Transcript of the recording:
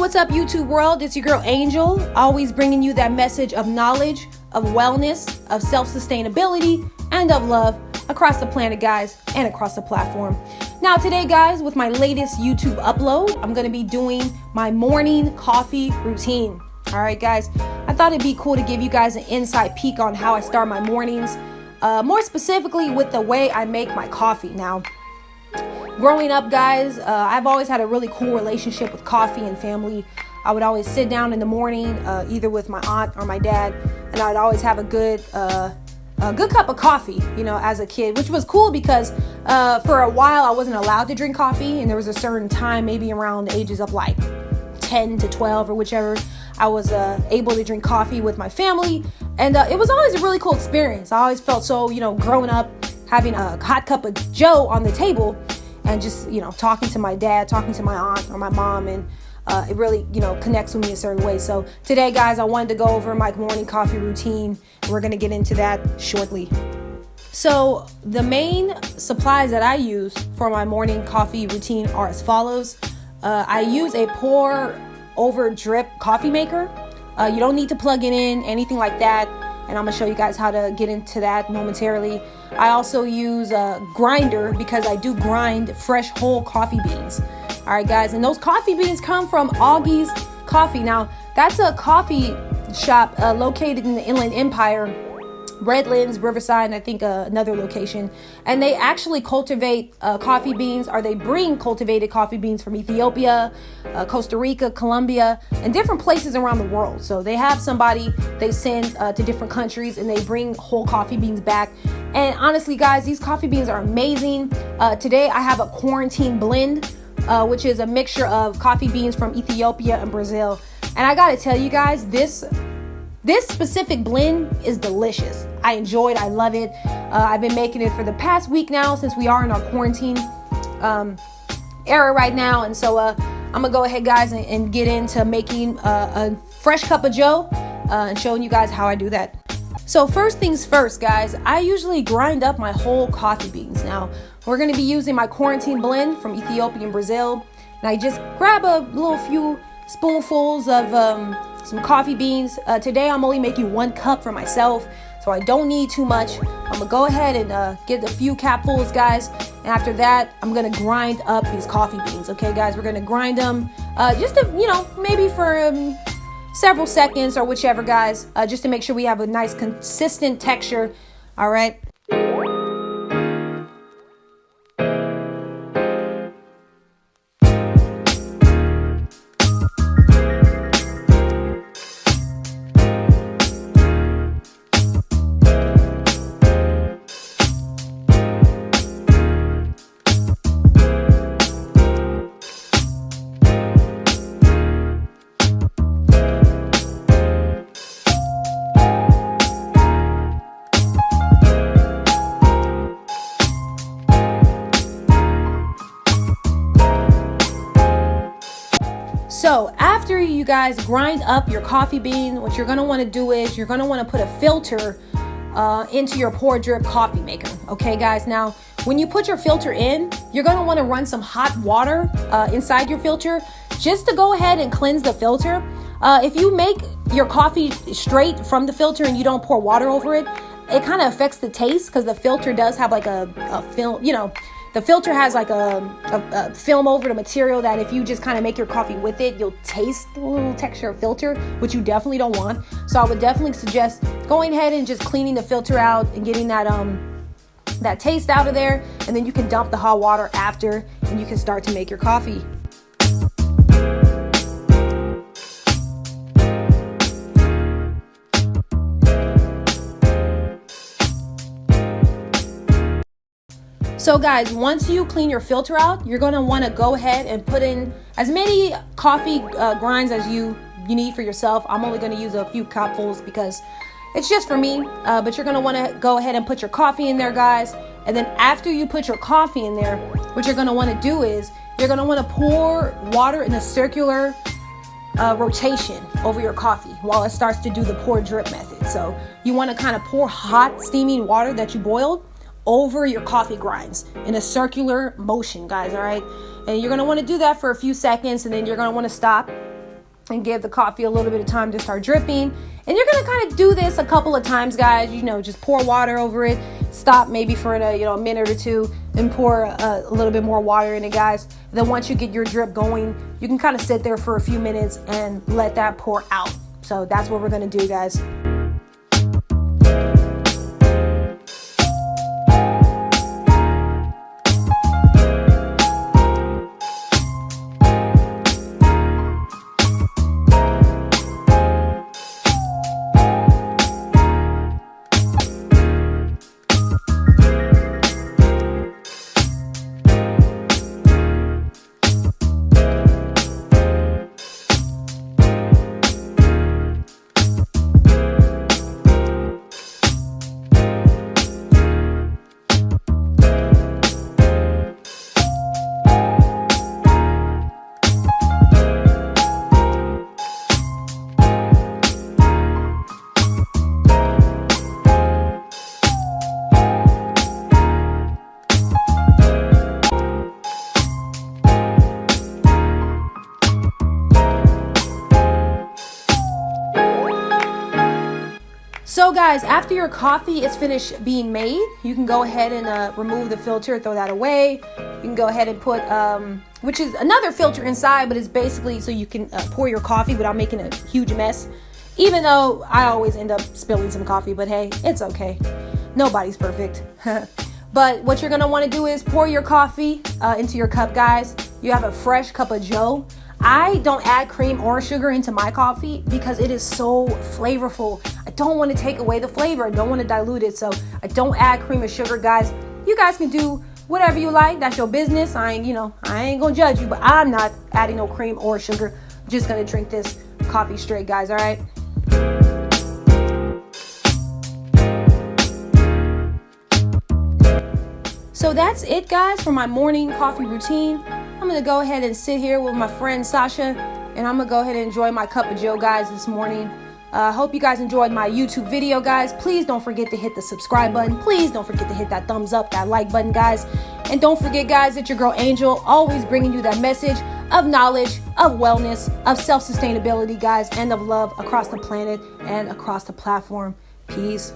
what's up, YouTube world? It's your girl Angel, always bringing you that message of knowledge, of wellness, of self-sustainability, and of love across the planet, guys, and across the platform. Now today, guys, with my latest YouTube upload, I'm going to be doing my morning coffee routine. All right, guys, I thought it'd be cool to give you guys an inside peek on how I start my mornings, more specifically with the way I make my coffee. Now, growing up, guys, I've always had a really cool relationship with coffee and family. I would always sit down in the morning, either with my aunt or my dad, and I'd always have a good cup of coffee, as a kid, which was cool because for a while I wasn't allowed to drink coffee, and there was a certain time, maybe around the ages of like 10 to 12 or whichever, I was able to drink coffee with my family, and it was always a really cool experience. I always felt so, growing up, having a hot cup of Joe on the table and just, talking to my dad, talking to my aunt or my mom, and it really, connects with me a certain way. So today, guys, I wanted to go over my morning coffee routine. We're going to get into that shortly. So the main supplies that I use for my morning coffee routine are as follows. I use a pour over drip coffee maker. You don't need to plug it in, anything like that. And I'm going to show you guys how to get into that momentarily. I also use a grinder because I do grind fresh whole coffee beans. All right, guys, and those coffee beans come from AUGGIES Coffee. Now, that's a coffee shop located in the Inland Empire, Redlands, Riverside, and I think another location. And they actually cultivate coffee beans, or they bring cultivated coffee beans from Ethiopia, Costa Rica, Colombia, and different places around the world. So they have somebody they send to different countries, and they bring whole coffee beans back. And honestly, guys, these coffee beans are amazing. Today, I have a quarantine blend, which is a mixture of coffee beans from Ethiopia and Brazil. And I gotta tell you guys, this specific blend is delicious. I enjoy it. I love it. I've been making it for the past week now since we are in our quarantine era right now. And so I'm going to go ahead, guys, and get into making a fresh cup of Joe and showing you guys how I do that. So first things first, guys, I usually grind up my whole coffee beans. Now, we're going to be using my quarantine blend from Ethiopia and Brazil. And I just grab a little few spoonfuls of some coffee beans. Today I'm only making 1 cup for myself, so I don't need too much. I'm gonna go ahead and get a few capfuls, guys, and after that I'm gonna grind up these coffee beans. Okay, guys, we're gonna grind them just to, maybe for several seconds or whichever, guys, just to make sure we have a nice consistent texture. All right. So after you guys grind up your coffee bean, what you're going to want to do is you're going to want to put a filter into your pour drip coffee maker. Okay, guys. Now, when you put your filter in, you're going to want to run some hot water inside your filter just to go ahead and cleanse the filter. If you make your coffee straight from the filter and you don't pour water over it, it kind of affects the taste because the filter does have like a film, the filter has like a film over the material that if you just kind of make your coffee with it, you'll taste a little texture of filter, which you definitely don't want. So I would definitely suggest going ahead and just cleaning the filter out and getting that taste out of there. And then you can dump the hot water after and you can start to make your coffee. So guys, once you clean your filter out, you're going to want to go ahead and put in as many coffee grinds as you need for yourself. I'm only going to use a few cupfuls because it's just for me, but you're going to want to go ahead and put your coffee in there, guys. And then after you put your coffee in there, what you're going to want to do is you're going to want to pour water in a circular rotation over your coffee while it starts to do the pour drip method. So you want to kind of pour hot steaming water that you boiled over your coffee grinds in a circular motion, guys. All right, and you're going to want to do that for a few seconds, and then you're going to want to stop and give the coffee a little bit of time to start dripping. And you're gonna kind of do this a couple of times, guys. Just pour water over it. Stop maybe for a minute or two, then pour a little bit more water in it, guys. And then once you get your drip going, you can kind of sit there for a few minutes and let that pour out. So that's what we're gonna do, guys. So guys, after your coffee is finished being made, you can go ahead and remove the filter, throw that away. You can go ahead and put, which is another filter inside, but it's basically so you can pour your coffee without making a huge mess. Even though I always end up spilling some coffee, but hey, it's okay. Nobody's perfect. But what you're gonna wanna do is pour your coffee into your cup, guys. You have a fresh cup of Joe. I don't add cream or sugar into my coffee because it is so flavorful. I don't want to take away the flavor. I don't want to dilute it. So I don't add cream or sugar, guys. You guys can do whatever you like. That's your business. I ain't gonna judge you, but I'm not adding no cream or sugar. I'm just gonna drink this coffee straight, guys. All right. So that's it, guys, for my morning coffee routine. I'm going to go ahead and sit here with my friend Sasha, and I'm going to go ahead and enjoy my cup of Joe, guys, this morning. Hope you guys enjoyed my YouTube video, guys. Please don't forget to hit the subscribe button. Please don't forget to hit that thumbs up, that like button, guys. And don't forget, guys, that your girl Angel always bringing you that message of knowledge, of wellness, of self-sustainability, guys, and of love across the planet and across the platform. Peace.